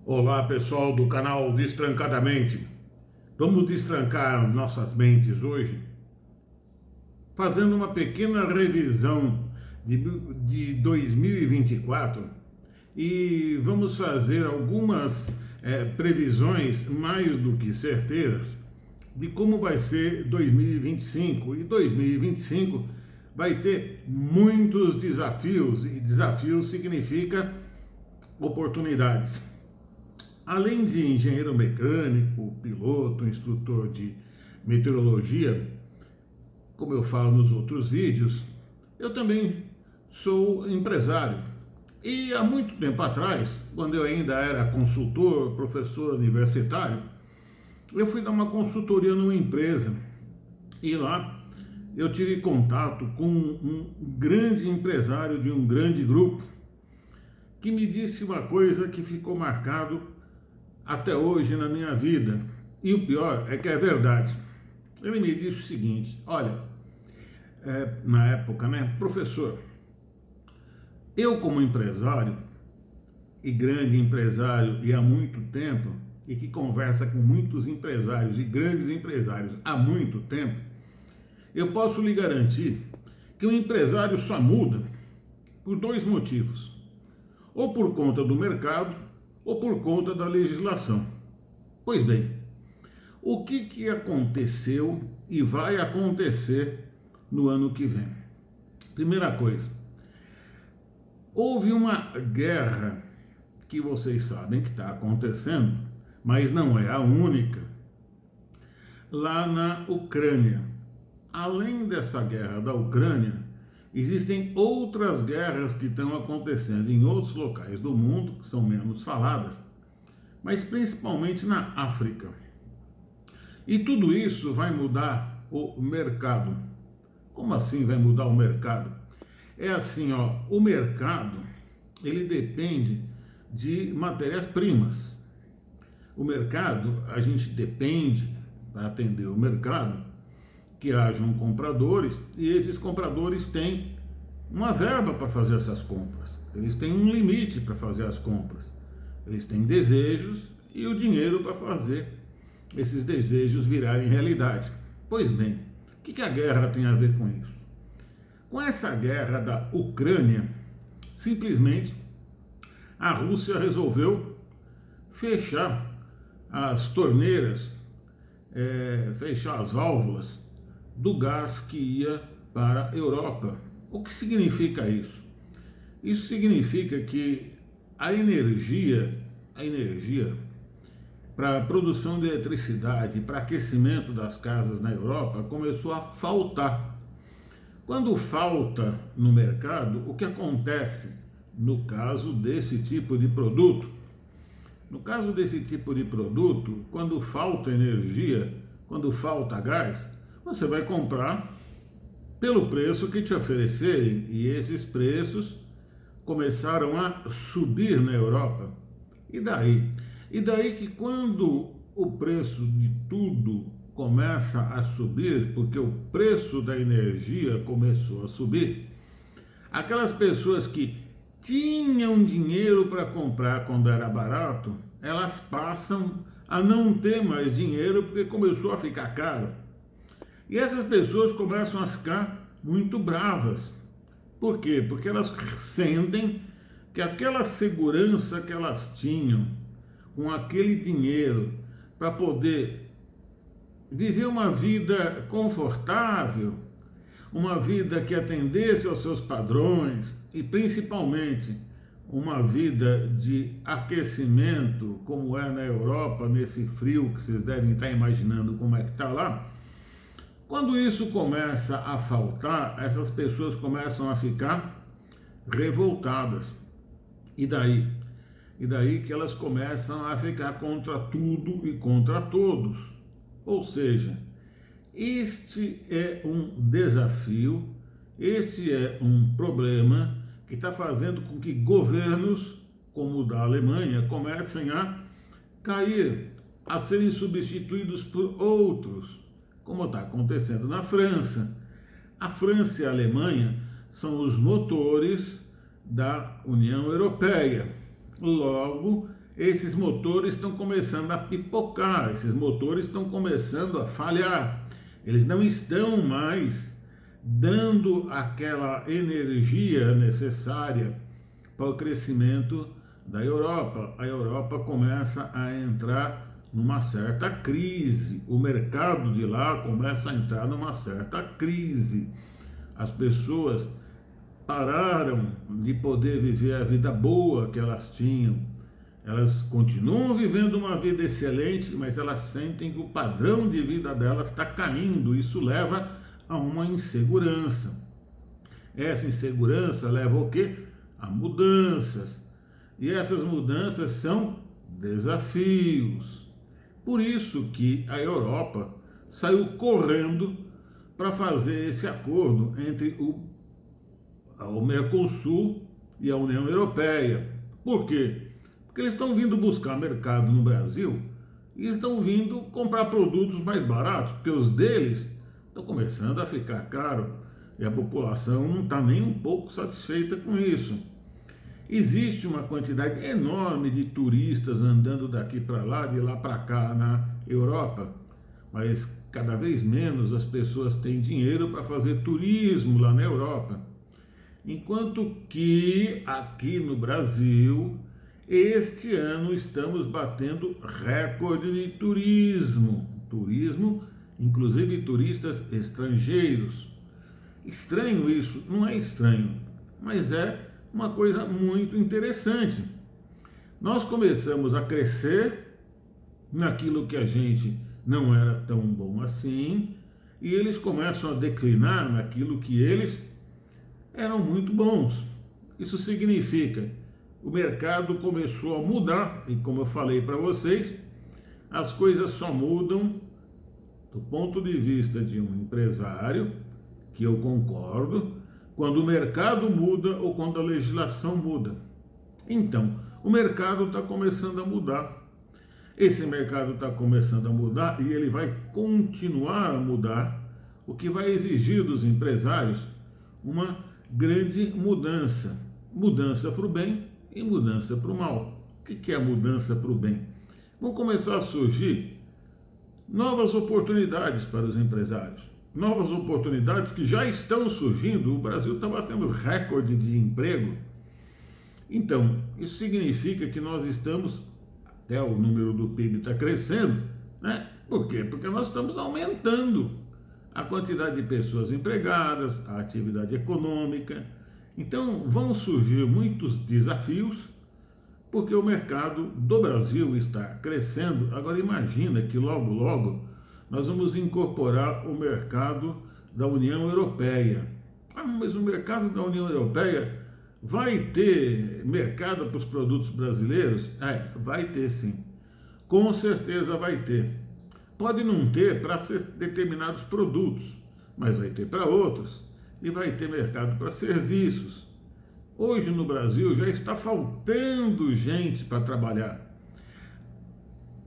Olá pessoal do canal Destrancadamente. Vamos destrancar nossas mentes hoje, fazendo uma pequena revisão de 2024 e vamos fazer algumas previsões mais do que certeiras de como vai ser 2025. E 2025 vai ter muitos desafios, e desafios significa oportunidades. Além de engenheiro mecânico, piloto, instrutor de meteorologia, como eu falo nos outros vídeos, eu também sou empresário. E há muito tempo atrás, quando eu ainda era consultor, professor universitário, eu fui dar uma consultoria numa empresa e lá eu tive contato com um grande empresário de um grande grupo que me disse uma coisa que ficou marcado até hoje na minha vida. E o pior é que é verdade. Ele me disse o seguinte: olha, na época, né, professor, eu como empresário, e grande empresário e há muito tempo, e que conversa com muitos empresários e grandes empresários há muito tempo, eu posso lhe garantir que o empresário só muda por dois motivos: ou por conta do mercado, ou por conta da legislação. Pois bem, o que aconteceu e vai acontecer no ano que vem? Primeira coisa, houve uma guerra que vocês sabem que está acontecendo, mas não é a única, lá na Ucrânia. Além dessa guerra da Ucrânia, existem outras guerras que estão acontecendo em outros locais do mundo, que são menos faladas, mas principalmente na África. E tudo isso vai mudar o mercado. Como assim vai mudar o mercado? É assim, ó, o mercado, ele depende de matérias-primas. O mercado, a gente depende, para atender o mercado, que hajam compradores, e esses compradores têm uma verba para fazer essas compras. Eles têm um limite para fazer as compras. Eles têm desejos e o dinheiro para fazer esses desejos virarem realidade. Pois bem, o que a guerra tem a ver com isso? Com essa guerra da Ucrânia, simplesmente a Rússia resolveu fechar as torneiras, fechar as válvulas do gás que ia para a Europa. O que significa isso? Isso significa que a energia para a produção de eletricidade, para aquecimento das casas na Europa, começou a faltar. Quando falta no mercado, o que acontece no caso desse tipo de produto? No caso desse tipo de produto, quando falta energia, quando falta gás, você vai comprar pelo preço que te oferecerem, e esses preços começaram a subir na Europa. E daí? E daí que quando o preço de tudo começa a subir, porque o preço da energia começou a subir, aquelas pessoas que tinham dinheiro para comprar quando era barato, elas passam a não ter mais dinheiro porque começou a ficar caro. E essas pessoas começam a ficar muito bravas. Por quê? Porque elas sentem que aquela segurança que elas tinham com aquele dinheiro para poder viver uma vida confortável, uma vida que atendesse aos seus padrões e principalmente uma vida de aquecimento, como é na Europa, nesse frio que vocês devem estar imaginando como é que está lá. Quando isso começa a faltar, essas pessoas começam a ficar revoltadas. E daí? E daí que elas começam a ficar contra tudo e contra todos. Ou seja, este é um desafio, este é um problema que está fazendo com que governos, como o da Alemanha, comecem a cair, a serem substituídos por outros, como está acontecendo na França. A França e a Alemanha são os motores da União Europeia. Logo, esses motores estão começando a pipocar, esses motores estão começando a falhar. Eles não estão mais dando aquela energia necessária para o crescimento da Europa. A Europa começa a entrar numa certa crise, o mercado de lá começa a entrar numa certa crise. As pessoas pararam de poder viver a vida boa que elas tinham. Elas continuam vivendo uma vida excelente, mas elas sentem que o padrão de vida delas está caindo. Isso leva a uma insegurança. Essa insegurança leva ao quê? A mudanças. E essas mudanças são desafios. Por isso que a Europa saiu correndo para fazer esse acordo entre o Mercosul e a União Europeia. Por quê? Porque eles estão vindo buscar mercado no Brasil e estão vindo comprar produtos mais baratos, porque os deles estão começando a ficar caro e a população não está nem um pouco satisfeita com isso. Existe uma quantidade enorme de turistas andando daqui para lá, de lá para cá na Europa, mas cada vez menos as pessoas têm dinheiro para fazer turismo lá na Europa. Enquanto que aqui no Brasil, este ano estamos batendo recorde de turismo. Turismo, inclusive turistas estrangeiros. Estranho isso? Não é estranho, mas é uma coisa muito interessante. Nós começamos a crescer naquilo que a gente não era tão bom assim, e eles começam a declinar naquilo que eles eram muito bons. Isso significa o mercado começou a mudar, e como eu falei para vocês, as coisas só mudam do ponto de vista de um empresário, que eu concordo, quando o mercado muda ou quando a legislação muda. Então, o mercado está começando a mudar. Esse mercado está começando a mudar e ele vai continuar a mudar, o que vai exigir dos empresários uma grande mudança. Mudança para o bem e mudança para o mal. O que é a mudança para o bem? Vão começar a surgir novas oportunidades para os empresários. Novas oportunidades que já estão surgindo. O Brasil está batendo recorde de emprego. Então, isso significa que nós estamos, até o número do PIB está crescendo, né? Por quê? Porque nós estamos aumentando a quantidade de pessoas empregadas, a atividade econômica. Então, vão surgir muitos desafios, porque o mercado do Brasil está crescendo. Agora, imagina que logo, logo, nós vamos incorporar o mercado da União Europeia. Ah, mas o mercado da União Europeia vai ter mercado para os produtos brasileiros? Vai ter sim. Com certeza vai ter. Pode não ter para determinados produtos, mas vai ter para outros. E vai ter mercado para serviços. Hoje no Brasil já está faltando gente para trabalhar.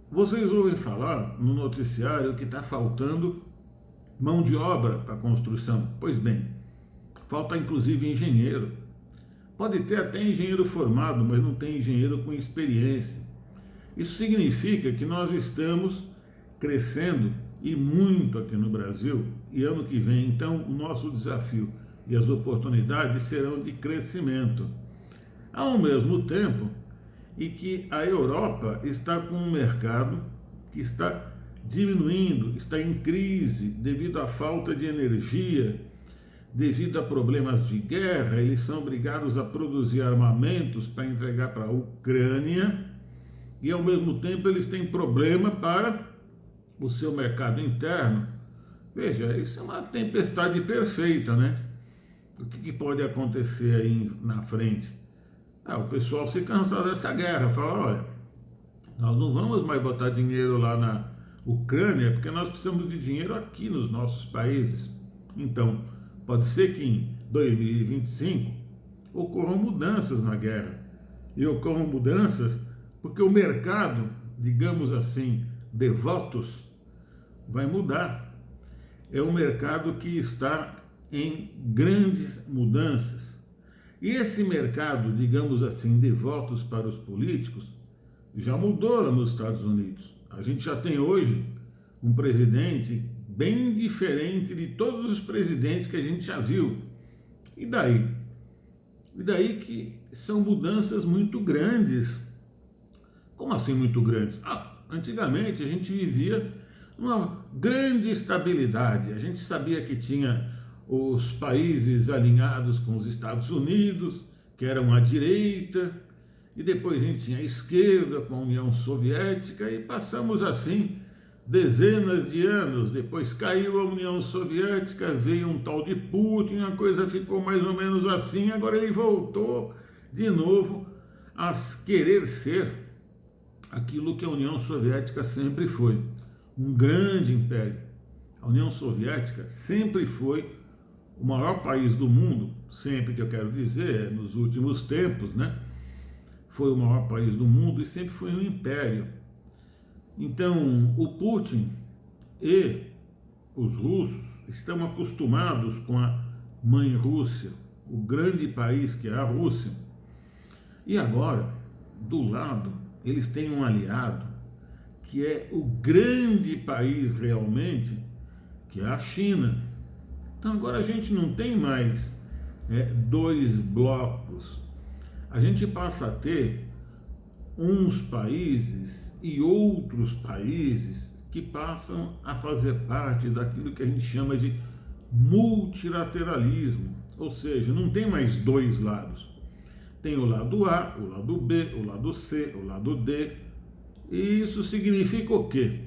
Vocês ouvem falar no noticiário que está faltando mão de obra para construção. Pois bem, falta inclusive engenheiro. Pode ter até engenheiro formado, mas não tem engenheiro com experiência. Isso significa que nós estamos crescendo e muito aqui no Brasil, e ano que vem, então, o nosso desafio e as oportunidades serão de crescimento. Ao mesmo tempo, e que a Europa está com um mercado que está diminuindo, está em crise devido à falta de energia, devido a problemas de guerra. Eles são obrigados a produzir armamentos para entregar para a Ucrânia e ao mesmo tempo eles têm problema para o seu mercado interno. Veja, isso é uma tempestade perfeita, né? O que pode acontecer aí na frente? O pessoal se cansar dessa guerra, fala, olha, nós não vamos mais botar dinheiro lá na Ucrânia, porque nós precisamos de dinheiro aqui nos nossos países. Então, pode ser que em 2025 ocorram mudanças na guerra. E ocorram mudanças porque o mercado, digamos assim, de votos, vai mudar. É um mercado que está em grandes mudanças. E esse mercado, digamos assim, de votos para os políticos, já mudou lá nos Estados Unidos. A gente já tem hoje um presidente bem diferente de todos os presidentes que a gente já viu. E daí? E daí que são mudanças muito grandes. Como assim muito grandes? Antigamente a gente vivia uma grande estabilidade. A gente sabia que tinha os países alinhados com os Estados Unidos, que eram à direita, e depois a gente tinha a esquerda com a União Soviética, e passamos assim dezenas de anos. Depois caiu a União Soviética, veio um tal de Putin, a coisa ficou mais ou menos assim, agora ele voltou de novo a querer ser aquilo que a União Soviética sempre foi, um grande império. A União Soviética sempre foi o maior país do mundo, sempre, que eu quero dizer, nos últimos tempos, né? Foi o maior país do mundo e sempre foi um império. Então, o Putin e os russos estão acostumados com a mãe Rússia, o grande país que é a Rússia. E agora, do lado, eles têm um aliado que é o grande país realmente, que é a China. Então agora a gente não tem mais dois blocos. A gente passa a ter uns países e outros países que passam a fazer parte daquilo que a gente chama de multilateralismo. Ou seja, não tem mais dois lados. Tem o lado A, o lado B, o lado C, o lado D. E isso significa o quê?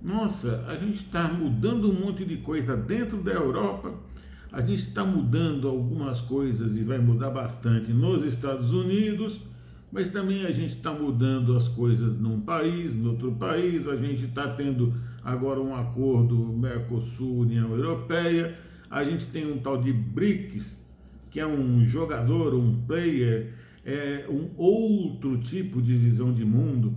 Nossa, a gente está mudando um monte de coisa dentro da Europa, a gente está mudando algumas coisas e vai mudar bastante nos Estados Unidos, mas também a gente está mudando as coisas num país, no outro país, a gente está tendo agora um acordo Mercosul-União Europeia, a gente tem um tal de BRICS, que é um jogador, um player, um outro tipo de visão de mundo,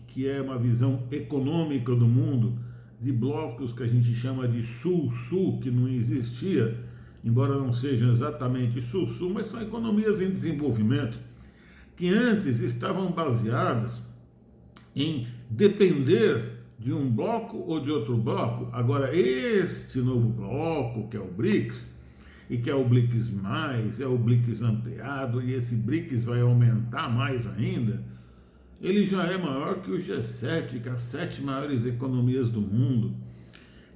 que é uma visão econômica do mundo, de blocos que a gente chama de Sul-Sul, que não existia, embora não sejam exatamente Sul-Sul, mas são economias em desenvolvimento, que antes estavam baseadas em depender de um bloco ou de outro bloco. Agora, este novo bloco, que é o BRICS, e que é o BRICS+, é o BRICS ampliado, e esse BRICS vai aumentar mais ainda, ele já é maior que o G7, que é as 7 maiores economias do mundo.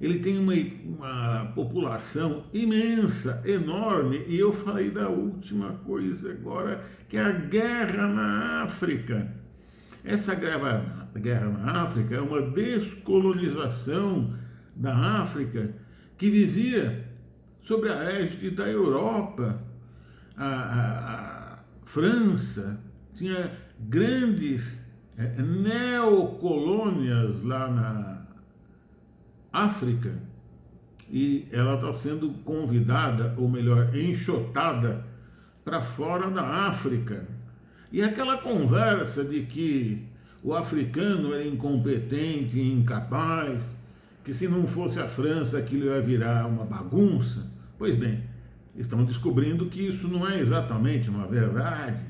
Ele tem uma população imensa, enorme, e eu falei da última coisa agora, que é a guerra na África. Essa guerra na África é uma descolonização da África que vivia sobre a égide da Europa. A França tinha grandes neocolônias lá na África e ela está sendo convidada, ou melhor, enxotada para fora da África. E aquela conversa de que o africano era incompetente, incapaz, que se não fosse a França aquilo ia virar uma bagunça. Pois bem, estão descobrindo que isso não é exatamente uma verdade.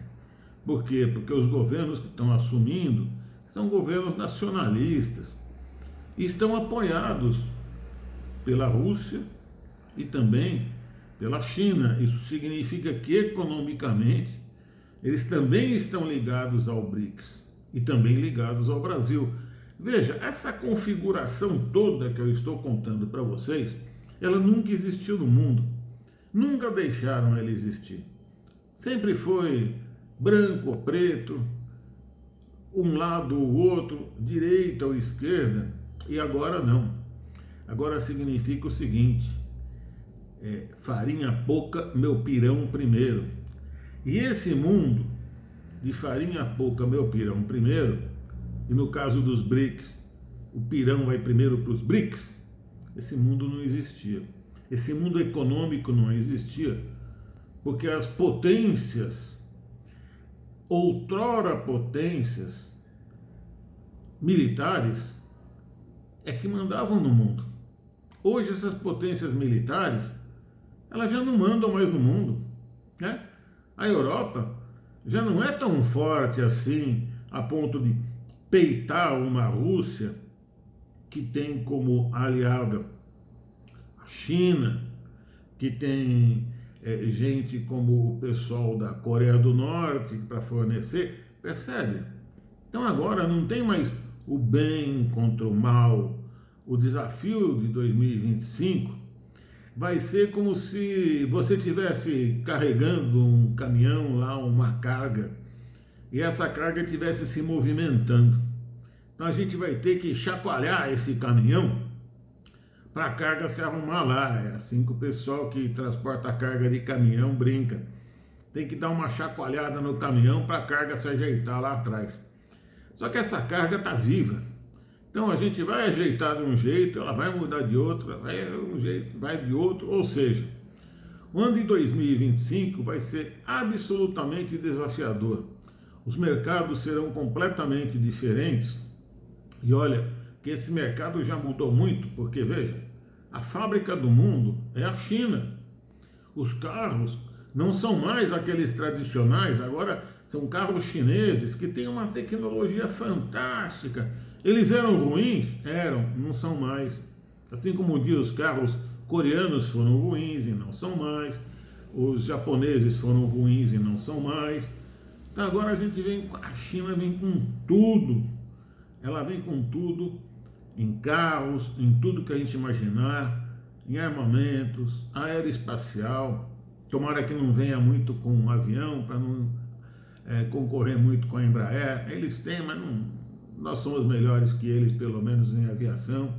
Por quê? Porque os governos que estão assumindo são governos nacionalistas e estão apoiados pela Rússia e também pela China. Isso significa que economicamente eles também estão ligados ao BRICS e também ligados ao Brasil. Veja, essa configuração toda que eu estou contando para vocês, ela nunca existiu no mundo. Nunca deixaram ela existir. Sempre foi branco ou preto, um lado ou outro, direita ou esquerda, e agora não. Agora significa o seguinte: farinha pouca, meu pirão primeiro. E esse mundo de farinha pouca, meu pirão primeiro, e no caso dos BRICS, o pirão vai primeiro para os BRICS, esse mundo não existia. Esse mundo econômico não existia, porque as potências, outrora potências militares, é que mandavam no mundo. Hoje essas potências militares, elas já não mandam mais no mundo, né? A Europa já não é tão forte assim a ponto de peitar uma Rússia que tem como aliada a China, que tem gente como o pessoal da Coreia do Norte para fornecer, percebe? Então agora não tem mais o bem contra o mal. O desafio de 2025 vai ser como se você estivesse carregando um caminhão lá, uma carga, e essa carga estivesse se movimentando. Então a gente vai ter que chacoalhar esse caminhão para a carga se arrumar lá. É assim que o pessoal que transporta a carga de caminhão brinca. Tem que dar uma chacoalhada no caminhão para a carga se ajeitar lá atrás. Só que essa carga está viva. Então a gente vai ajeitar de um jeito, ela vai mudar de outro, vai de um jeito, vai de outro. Ou seja, o ano de 2025 vai ser absolutamente desafiador. Os mercados serão completamente diferentes. E olha, que esse mercado já mudou muito, porque veja, a fábrica do mundo é a China. Os carros não são mais aqueles tradicionais, agora são carros chineses que têm uma tecnologia fantástica. Eles eram ruins? Eram, não são mais. Assim como um dia os carros coreanos foram ruins e não são mais, os japoneses foram ruins e não são mais. Então agora a China vem com tudo. Ela vem com tudo, em carros, em tudo que a gente imaginar, em armamentos, aeroespacial. Tomara que não venha muito com um avião, para não concorrer muito com a Embraer. Eles têm, mas não, nós somos melhores que eles, pelo menos em aviação.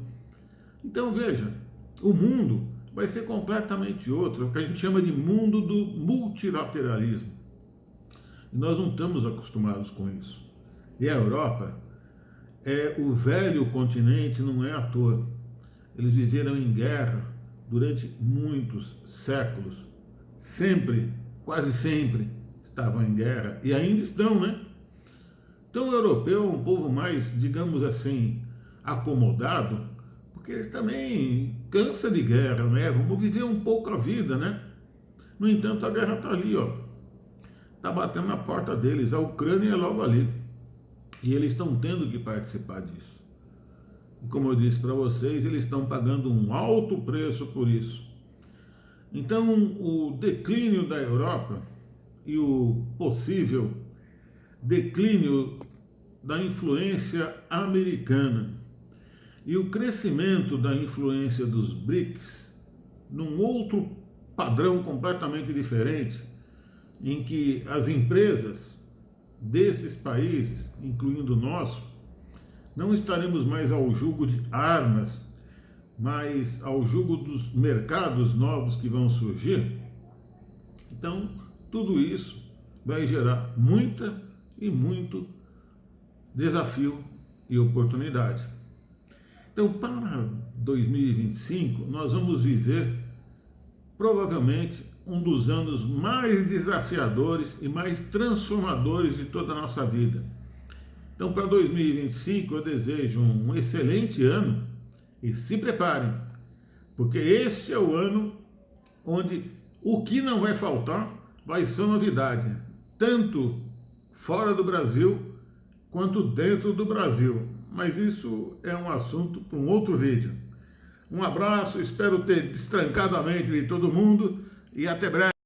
Então veja, o mundo vai ser completamente outro, o que a gente chama de mundo do multilateralismo. E nós não estamos acostumados com isso. E a Europa é o velho continente, não é à toa. Eles viveram em guerra durante muitos séculos. Sempre, quase sempre, estavam em guerra. E ainda estão, né? Então o europeu é um povo mais, digamos assim, acomodado, porque eles também cansam de guerra, né? Vamos viver um pouco a vida, né? No entanto, a guerra está ali, ó. Está batendo na porta deles. A Ucrânia é logo ali. E eles estão tendo que participar disso. E como eu disse para vocês, eles estão pagando um alto preço por isso. Então, o declínio da Europa e o possível declínio da influência americana e o crescimento da influência dos BRICS num outro padrão completamente diferente, em que as empresas desses países, incluindo o nosso, não estaremos mais ao jugo de armas, mas ao jugo dos mercados novos que vão surgir. Então, tudo isso vai gerar muita e muito desafio e oportunidade. Então, para 2025, nós vamos viver provavelmente um dos anos mais desafiadores e mais transformadores de toda a nossa vida. Então, para 2025, eu desejo um excelente ano e se preparem, porque este é o ano onde o que não vai faltar vai ser novidade, tanto fora do Brasil quanto dentro do Brasil. Mas isso é um assunto para um outro vídeo. Um abraço, espero ter destrancado a mente de todo mundo e até breve.